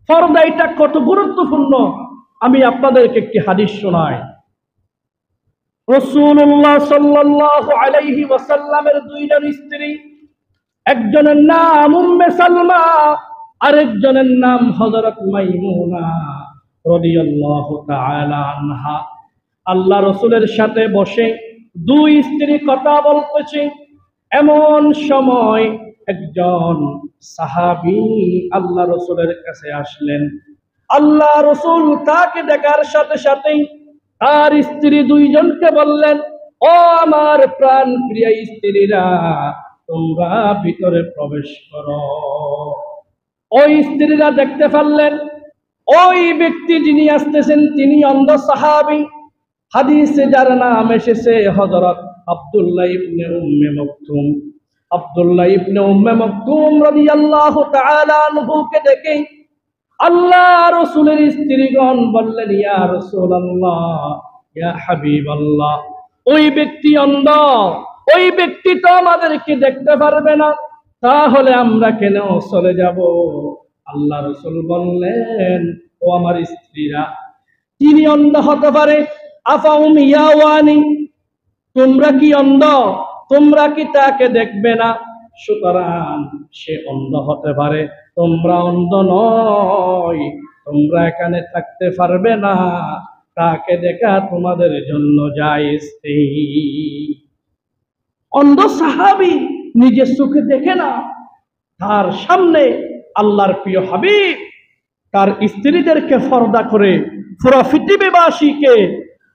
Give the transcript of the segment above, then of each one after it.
পর্দা এটা কত গুরুত্বপূর্ণ আমি আপনাদেরকে একটি হাদিস শোনাই। রাসূলুল্লাহ সাল্লাল্লাহু আলাইহি ওয়াসাল্লামের দুইজন স্ত্রী, একজনের নাম উম্মে সালমা, আরেকজনের নাম হযরত মাইমুনা রাদিয়াল্লাহু তাআলা আনহা। আল্লাহ রাসূলের সাথে বসে দুই স্ত্রী কথা বলতেছে, এমন সময় একজন সাহাবী আল্লাহ রাসূলের কাছে আসলেন। আল্লাহ রাসূল তাকে দেখার সাথে সাথেই তার স্ত্রী দুইজনকে বললেন, ও আমার প্রাণ প্রিয় স্ত্রীরা, তোমরা ভিতরে প্রবেশ করো। ওই স্ত্রীরা দেখতে পারলেন ওই ব্যক্তি যিনি আসতেছেন তিনি অন্ধ সাহাবী। হাদিসে যার নাম এসেছে হযরত আব্দুল্লাহ ইবনে উম্মে মাকতুম। আব্দুল্লাহ ইবনে উম্মে মাকতুম রাদিয়াল্লাহু তাআলা আনহুকে দেখে আল্লাহ রাসূলের স্ত্রীগণ বললেন, ইয়া রাসূলুল্লাহ, ইয়া হাবিবাল্লাহ, ওই ব্যক্তি অন্ধ, ওই ব্যক্তি তো আমাদেরকে দেখতে পারবে না, তাহলে আমরা কেন চলে যাব? আল্লাহ রাসূল বললেন, ও আমার স্ত্রীরা, তিনি অন্ধ হতে পারে, আফাউম ইয়াওয়ানি, তোমরা কি অন্ধ? তোমরা কি তাকে দেখবে না? সুতরাং সে অন্ধ হতে পারে, তোমরা অন্ধ নয়, তোমরা এখানে থাকতে পারবে না, তাকে দেখা তোমাদের জন্য জায়েজ নেই। অন্ধ সাহাবী নিজের চোখে দেখে না, তার সামনে আল্লাহর প্রিয় হাবিব তার স্ত্রীদেরকে পর্দা করে পুরো পৃথিবীবাসীকে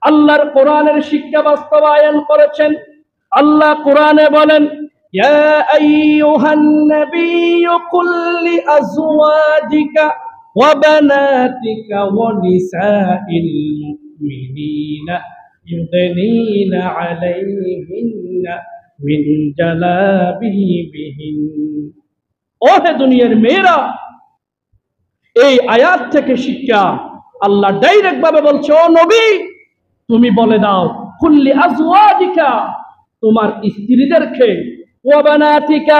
আল্লাহর কোরআনের শিক্ষা বাস্তবায়ন করেছেন। আল্লাহ কোরআনে বলেন, ইয়া আইয়ুহান নাবিয়্যু কুল লিআজওয়াজিকা ওয়া বানাতিকা ওয়া নিসাইল মুমিনিনা ইউদনিনা আলাইহিন্না মিন জালাবিবিহিন। ও হে দুনিয়ার মেয়েরা, এই আয়াত থেকে শিক্ষা আল্লাহ ডাইরেক্ট ভাবে বলছে, ও নবী তুমি বলে দাও, কুল্লি আজওয়াজিকা, তোমার স্ত্রীদেরকে, ওয়া বানাতিকা,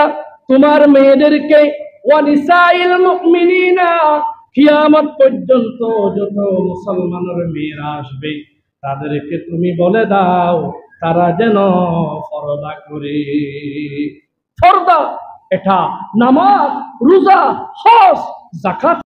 তোমার মেয়েদেরকে, ওয়া নিসাইল মুমিনিনা, কিয়ামত পর্যন্ত যত মুসলমানের মেয়েরা আসবে তাদেরকে তুমি বলে দাও তারা যেন পর্দা করে। পর্দা এটা নামাজ, রোজা, হজ, যাকাত